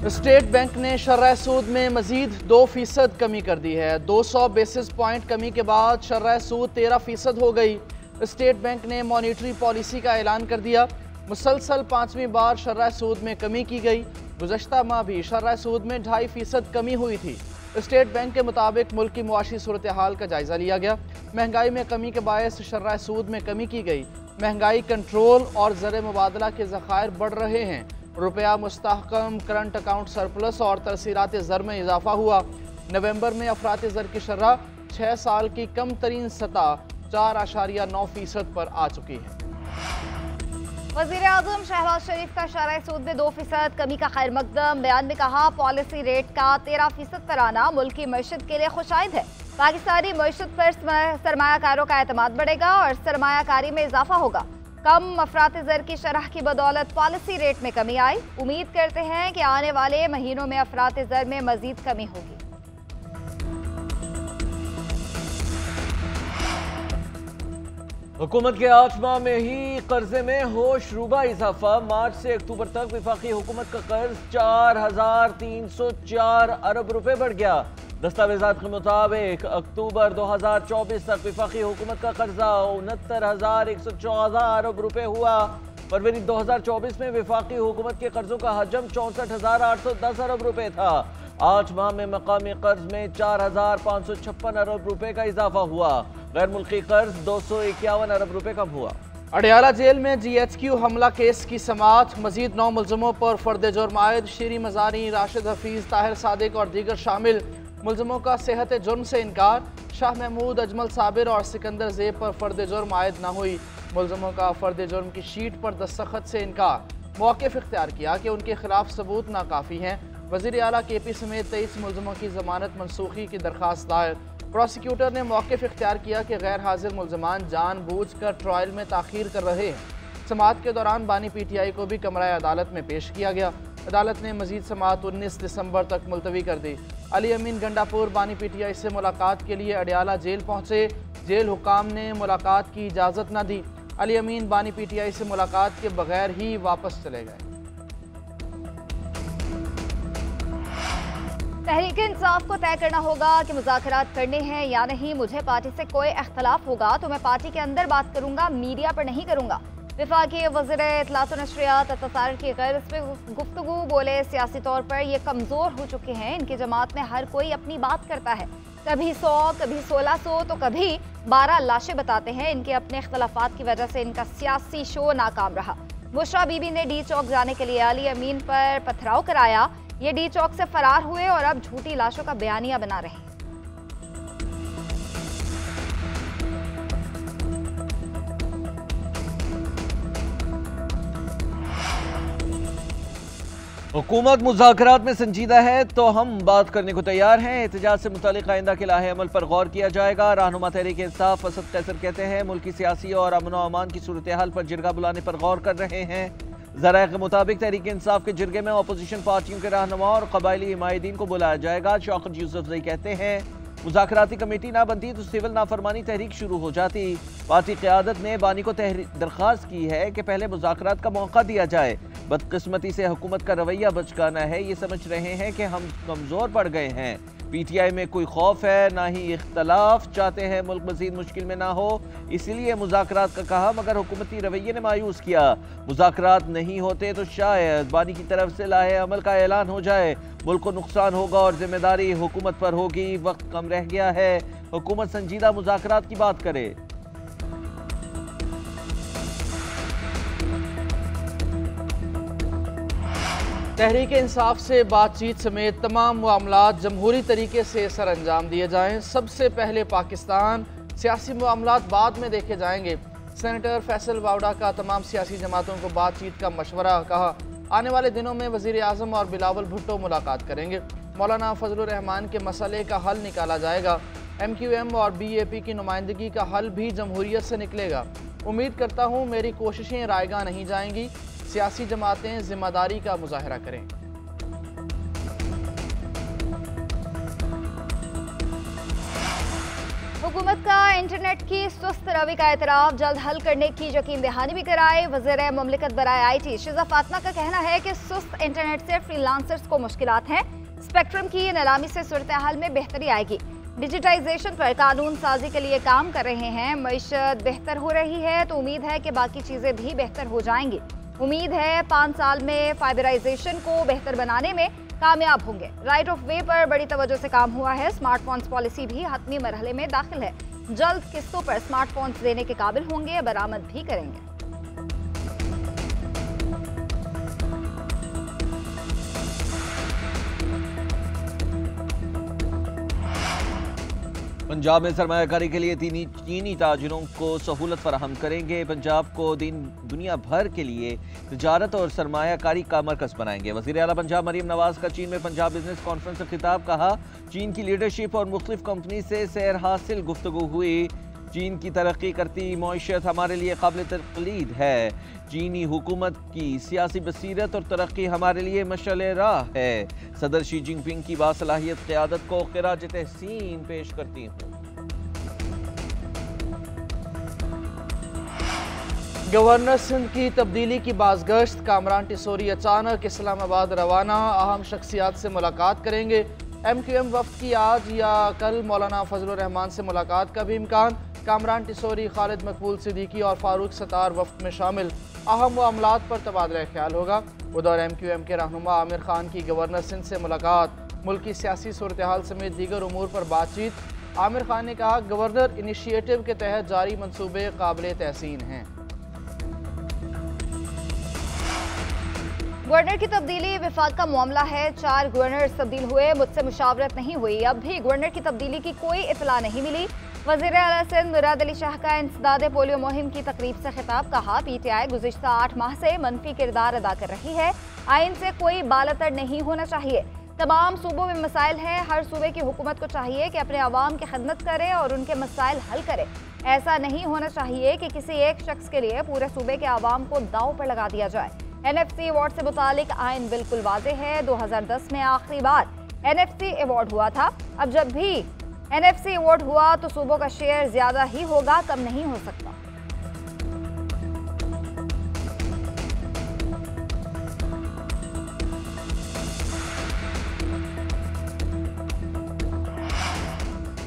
State bank ने शर्ह सूद में मजीद 2% कमी कर दी है। 200 बेसिस पॉइंट कमी के बाद शर्ह सूद 13% हो गई। स्टेट बैंक ने मॉनिटरी पॉलिसी का ऐलान कर दिया। मुसलसल 5वीं बार शर्ह सूद में कमी की गई। गुज़श्ता माह भी शर्ह सूद में 2.5% कमी हुई थी। स्टेट बैंक के मुताबिक मुल्क की मुआशी सूरत हाल का जायजा लिया गया। महंगाई में कमी के बायस शर्ह सूद में कमी की गई। महंगाई कंट्रोल और ज़र मुबादला के ज़खायर बढ़ रहे हैं। रुपया मुस्तहकम, करंट अकाउंट सरप्लस और तरसीलात ज़र में इजाफा हुआ। नवंबर में अफरात ज़र की शरह 6 साल की कम तरीन सतह 4.9% पर आ चुकी है। वज़ीर-ए-आज़म शहबाज शरीफ का शरह सूद में 2% कमी का खैर मकदम। बयान में कहा, पॉलिसी रेट का 13% पर आना मुल्क की मईशत के लिए खुशाइद है। पाकिस्तानी मईशत पर सरमायाकारों का एतमाद बढ़ेगा और सरमायाकारी में इजाफा होगा। कम अफरात ज़र की शरह की बदौलत पॉलिसी रेट में कमी आई। उम्मीद करते हैं कि आने वाले महीनों में अफरात ज़र में मजीद कमी होगी। हुकूमत के 8 माह में ही कर्जे में होशरुबा इजाफा। मार्च से अक्टूबर तक विफाकी हुकूमत का कर्ज 4,304 अरब रुपए बढ़ गया। दस्तावेजात के मुताबिक अक्टूबर 2024 तक विफाकी हुकूमत का कर्जा 69,114 अरब रुपए हुआ। फरवरी 2024 में विफाकी हुकूमत के कर्जों का हजम 64,810 अरब रुपए था। 8 माह में मकामी कर्ज में 4,556 अरब रुपए का इजाफा हुआ। गैर मुल्की कर्ज 251 अरब रुपए कम हुआ। अडयाला जेल में GHQ हमला केस की समाअत। मजीद 9 मुलजमों पर फर्द जुर्म आयद। शीरी मजानी, राशिद हफीज, ताहिर सादिक और दीगर शामिल। मुलजमों का सेहत जुर्म से इनकार। शाह महमूद, अजमल साबिर और सिकंदर ज़ेब पर फर्द जुर्म आयद न हुई। मुलजमों का फर्द जुर्म की शीट पर दस्तखत से इनकार। मौक़िफ़ इख्तियार किया कि उनके खिलाफ सबूत नाकाफ़ी हैं। वज़ीर आला KP समेत 23 मुलजमों की जमानत मनसूखी की दरख्वास्त दायर। प्रोसिक्यूटर ने मौक़िफ़ इख्तियार किया कि गैर हाजिर मुलजमान जानबूझकर ट्रायल में ताख़ीर कर रहे हैं। समाअत के दौरान बानी PTI को भी कमरा अदालत में पेश किया गया। अदालत ने मजीद समाअत 19 दिसंबर तक मुलतवी कर दी। अली अमीन गंडापुर बानी PTI से मुलाकात के लिए अडयाला जेल पहुँचे। जेल हुकाम ने मुलाकात की इजाज़त न दी। अली अमीन बानी PTI से मुलाकात के बगैर ही वापस चले गए। तहरीक इंसाफ को तय करना होगा कि मुज़ाकरात करने हैं या नहीं। मुझे पार्टी से कोई इख्तलाफ होगा तो मैं पार्टी के अंदर बात करूंगा, मीडिया पर नहीं करूंगा। वफाकी वज़ीर इत्तलात व नशरियात तसारुल की गर्ज पे गुफ्तगू बोले, सियासी तौर पर ये कमज़ोर हो चुके हैं। इनकी जमात में हर कोई अपनी बात करता है। कभी 100, कभी 1600 तो कभी 12 लाशें बताते हैं। इनके अपने इख्तलाफात की वजह से इनका सियासी शो नाकाम रहा। बुशरा बीबी ने D चौक जाने के लिए अली अमीन पर पथराव कराया। ये D चौक से फरार हुए और अब झूठी लाशों का बयानिया बना रहे हैं। हुकूमत मुज़ाकरात में संजीदा है तो हम बात करने को तैयार हैं। एहतजाज से मुतालिक आइंदा के लाहे अमल पर गौर किया जाएगा। रहनुमा तहरीक इंसाफ असद कैसर कहते हैं, मुल्की सियासी और अमन व अमान की सूरत हाल पर जिरगा बुलाने पर गौर कर रहे हैं। ज़राए के मुताबिक तहरीक इंसाफ के जिरगे में अपोजिशन पार्टियों के रहनुमा और कबायली हिमायतीन को बुलाया जाएगा। शौकत यूसुफजई कहते हैं, मुज़ाकराती कमेटी ना बनती तो सिविल नाफरमानी तहरीक शुरू हो जाती। पार्टी क़यादत ने बानी को दरख्वास्त की है कि पहले मुज़ाकरात का मौका दिया जाए। बदकिस्मती से हुकूमत का रवैया बचकाना है। ये समझ रहे हैं कि हम कमज़ोर पड़ गए हैं। PTI में कोई खौफ है ना ही इख्तलाफ। चाहते हैं मुल्क मज़ीद मुश्किल में ना हो, इसीलिए मुज़ाकरात का कहा, मगर हुकूमती रवैये ने मायूस किया। मुज़ाकरात नहीं होते तो शायद बानी की तरफ से लाहे अमल का ऐलान हो जाए। मुल्क को नुकसान होगा और जिम्मेदारी हुकूमत पर होगी। वक्त कम रह गया है, हुकूमत संजीदा मुज़ाकरात की बात करे। तहरीक इंसाफ से बातचीत समेत तमाम मामलात जमहूरी तरीके से सर अंजाम दिए जाएँ। सबसे पहले पाकिस्तान, सियासी मामलात बाद में देखे जाएंगे। सेनेटर फैसल वावड़ा का तमाम सियासी जमातों को बातचीत का मशवरा। कहा, आने वाले दिनों में वज़ीर आज़म और बिलावल भुट्टो मुलाकात करेंगे। मौलाना फजलुर रहमान के मसले का हल निकाला जाएगा। MQM और BAP की नुमाइंदगी का हल भी जमहूरियत से निकलेगा। उम्मीद करता हूँ मेरी कोशिशें रायगा नहीं जाएंगी। सियासी जमातें जिम्मेदारी का मुजाहरा करें। हुकूमत का इंटरनेट की सुस्त रवि का एतराफ जल्द हल करने की यकीन दहानी भी कराए। वज़ीर मुमलिकत बराए IT शिजा फातिमा का कहना है कि सुस्त इंटरनेट से फ्रीलांसर्स को मुश्किलात हैं। स्पेक्ट्रम की नीलामी से सूरत हाल में बेहतरी आएगी। डिजिटाइजेशन पर कानून साजी के लिए काम कर रहे हैं। मईशत बेहतर हो रही है तो उम्मीद है कि बाकी चीज़ें भी बेहतर हो जाएंगी। उम्मीद है 5 साल में फाइबराइजेशन को बेहतर बनाने में कामयाब होंगे। राइट ऑफ वे पर बड़ी तवज्जो से काम हुआ है। स्मार्टफोन्स पॉलिसी भी हतमी मरहले में दाखिल है। जल्द किस्तों पर स्मार्टफोन्स देने के काबिल होंगे, बरामद भी करेंगे। पंजाब में सरमायाकारी के लिए चीनी ताजिरों को सहूलत फराहम करेंगे। पंजाब को दुनिया भर के लिए तिजारत और सरमायाकारी का मरकज बनाएंगे। वज़ीर आला पंजाब मरीम नवाज का चीन में पंजाब बिजनेस कॉन्फ्रेंस से खिताब। कहा, चीन की लीडरशिप और मुख्तलिफ कंपनी से सैर हासिल गुफ्तगू हुई। चीन की तरक्की करती मईशत हमारे लिए काबिल तक़लीद है। चीनी हुकूमत की सियासी बसीरत और तरक्की हमारे लिए मशअल-ए राह है। सदर शी जिनपिंग की बासलाहियत क़यादत को ख़िराज तहसीन पेश करती हूँ। गवर्नर सिंध की तब्दीली की बाज़गश्त। कामरान टिसोरी अचानक इस्लामाबाद रवाना। अहम शख्सियात से मुलाकात करेंगे। MQM वफ़द की आज या कल मौलाना फजलुर रहमान से मुलाकात का भी इम्कान। कामरान टिसोरी, खालिद मकबूल सिद्दीकी और फारूक सत्तार वफ़द में शामिल। अहम मामलात पर तबादला ख्याल होगा। उधर MQM के रहनुमा आमिर खान की गवर्नर सिंध से मुलाकात। मुल्क की सियासी सूरत हाल समेत दीगर उमूर पर बातचीत। आमिर खान ने कहा, गवर्नर इनिशिएटिव के तहत जारी मनसूबे काबिल तहसीन हैं। गवर्नर की तब्दीली विफाक का मामला है। 4 गवर्नर तब्दील हुए, मुझसे मुशावरत नहीं हुई। अब भी गवर्नर की तब्दीली की कोई इतला नहीं मिली। वज़ीर आला सिंध मुराद अली शाह का इंसदाद पोलियो मुहिम की तकरीब से खिताब। कहा, PTI गुज़िश्ता 8 माह से मनफी किरदार अदा कर रही है। आइन से कोई बालतर नहीं होना चाहिए। तमाम सूबों में मसाइल हैं। हर सूबे की हुकूमत को चाहिए कि अपने अवाम की खिदमत करे और उनके मसाइल हल करे। ऐसा नहीं होना चाहिए कि किसी एक शख्स के लिए पूरे सूबे के अवाम को दांव पर लगा दिया जाए। NFC अवार्ड से मुतालिक आइन बिल्कुल वाज़े है। 2010 में आखिरी बार NFC अवार्ड हुआ था। अब जब भी NFC अवार्ड हुआ तो सूबों का शेयर ज्यादा ही होगा, कम नहीं हो सकता।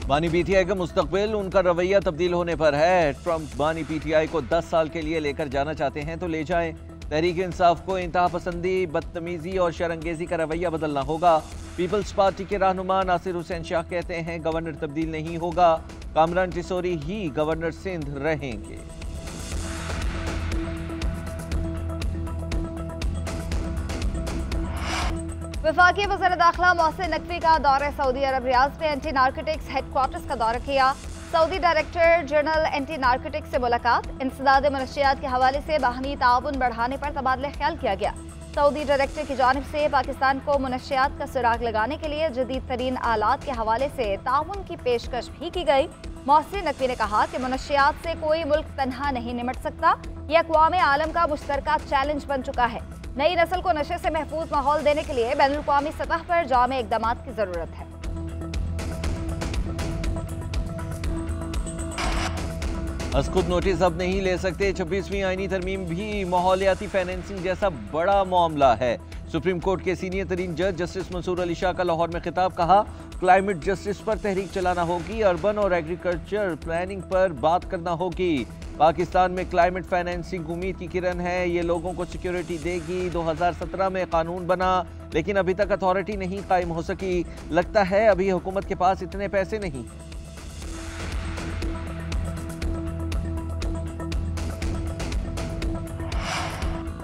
बानी PTI का मुस्तकबिल, उनका रवैया तब्दील होने पर है। ट्रंप बानी PTI को 10 साल के लिए लेकर जाना चाहते हैं तो ले जाएं। तहरीक इंसाफ को इंतहा पसंदी, बदतमीजी और शरंगेजी का रवैया बदलना होगा। पीपल्स पार्टी के रहनुमा नासिर हुसैन शाह कहते हैं, गवर्नर तब्दील नहीं होगा, कामरान टिसोरी ही गवर्नर सिंध रहेंगे। वफाकी वज़ीर दाखिला मोहसिन नकवी का दौरा सऊदी अरब रियाद में एंटी नारकोटिक्स हेडक्वार्टर्स का दौरा किया। Saudi director general anti narcotics से मुलाकात। इंसदाद मनशियात के हवाले से बाहमी ताउन बढ़ाने पर तबादला ख्याल किया गया। सऊदी डायरेक्टर की जानिब से पाकिस्तान को मनशियात का सुराग लगाने के लिए जदीद तरीन आलात के हवाले से ताउन की पेशकश भी की गई। मोहसिन नकवी ने कहा कि मनशियात से कोई मुल्क तनहा नहीं निमट सकता। यह अक़वाम आलम का मुश्तरका चैलेंज बन चुका है। नई नस्ल को नशे से महफूज माहौल देने के लिए बैनुल-अक़वामी सतह पर जामे इक़दामात की ज़रूरत है। खुद नोटिस अब नहीं ले सकते। 26वीं आईनी तरमीम भी माहौलियाती फाइनेंसिंग जैसा बड़ा मामला है। सुप्रीम कोर्ट के सीनियर तरीन जज जस्टिस मंसूर अली शाह का लाहौर में खिताब। कहा, क्लाइमेट जस्टिस पर तहरीक चलाना होगी, अर्बन और एग्रीकल्चर प्लानिंग पर बात करना होगी। पाकिस्तान में क्लाइमेट फाइनेंसिंग उम्मीद की किरण है, ये लोगों को सिक्योरिटी देगी। 2017 में कानून बना लेकिन अभी तक अथॉरिटी नहीं कायम हो सकी। लगता है अभी हुकूमत के पास इतने पैसे नहीं।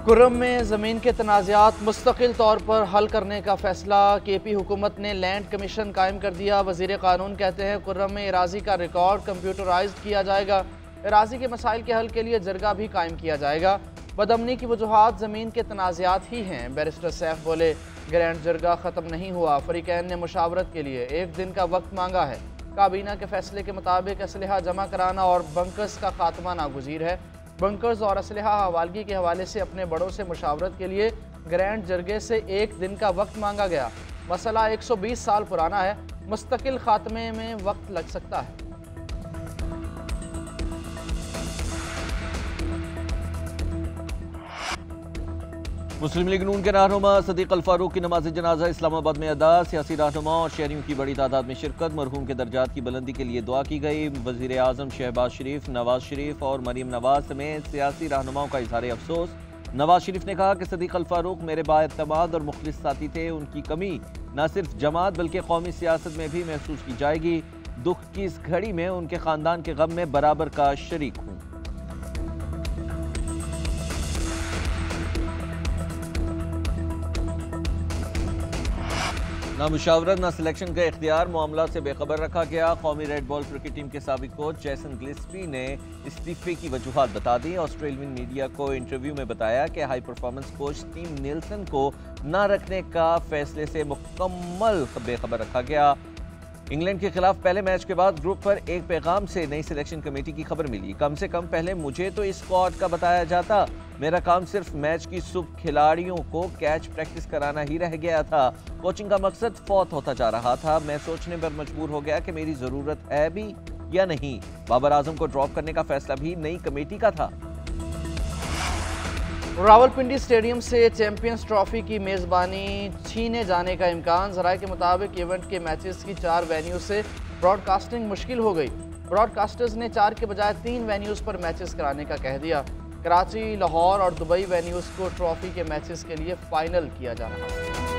कुर्रम में ज़मीन के तनाज़ात मुस्तकिल तौर पर हल करने का फैसला। KP हुकूमत ने लैंड कमीशन कायम कर दिया। वज़ीर क़ानून कहते हैं, कुर्रम में इराज़ी का रिकॉर्ड कंप्यूटराइज किया जाएगा। इराज़ी के मसाइल के हल के लिए जरगा भी कायम किया जाएगा। बदअमनी की वजूहात ज़मीन के तनाज़ात ही हैं। बैरिस्टर सैफ बोले, ग्रैंड जरगा ख़त्म नहीं हुआ, फ़रीक़ैन ने मुशावरत के लिए 1 दिन का वक्त मांगा है। काबीना के फैसले के मुताबिक असलहा जमा कराना और बंकर्स का खात्मा नागुज़ीर है। बंकर्स और असलहा हवालगी के हवाले से अपने बड़ों से मुशावरत के लिए ग्रैंड जरगे से 1 दिन का वक्त मांगा गया। मसला 120 साल पुराना है, मुस्तकिल खात्मे में वक्त लग सकता है। मुस्लिम लीग नून के रहनुमा सदीक अल फारूक की नमाज जनाजा इस्लामाबाद में अदा। सियासी रहनुमा और शहरियों की बड़ी तादाद में शिरकत। मरहूम के दर्जात की बुलंदी के लिए दुआ की गई। वजीर आजम शहबाज शरीफ, नवाज शरीफ और मरीम नवाज समेत सियासी रहनुमाओं का इजहार अफसोस। नवाज शरीफ ने कहा कि सदीक अल फारूक मेरे बाएतमाद और मुखलिस साथी थे। उनकी कमी न सिर्फ जमात बल्कि कौमी सियासत में भी महसूस की जाएगी। दुख की इस घड़ी में उनके खानदान के गम में बराबर का शरीक हूँ। ना मुशावरत ना सिलेक्शन का इख्तियार, मामला से बेखबर रखा गया। कौमी रेड बॉल क्रिकेट टीम के साबिक कोच जैसन गिलेस्पी ने इस्तीफे की वजूहात बता दी। ऑस्ट्रेलियन मीडिया को इंटरव्यू में बताया कि high performance coach team Nielsen को न रखने का फैसले से मुकम्मल बेखबर रखा गया। इंग्लैंड के खिलाफ पहले मैच के बाद ग्रुप पर एक पैगाम से नई सिलेक्शन कमेटी की खबर मिली। कम से कम पहले मुझे तो इस स्क्वाड का बताया जाता। मेरा काम सिर्फ मैच की सुबह खिलाड़ियों को कैच प्रैक्टिस कराना ही रह गया था। कोचिंग का मकसद फौत होता जा रहा था। मैं सोचने पर मजबूर हो गया कि मेरी जरूरत है भी या नहीं। बाबर आजम को ड्रॉप करने का फैसला भी नई कमेटी का था। रावलपिंडी स्टेडियम से चैंपियंस ट्रॉफी की मेज़बानी छीने जाने का इम्कान। ज़राए के मुताबिक इवेंट के मैचेस की 4 वेन्यू से ब्रॉडकास्टिंग मुश्किल हो गई। ब्रॉडकास्टर्स ने 4 के बजाय 3 वेन्यूज़ पर मैचेस कराने का कह दिया। कराची, लाहौर और दुबई वेन्यूज़ को ट्रॉफी के मैचेस के लिए फाइनल किया जा रहा है।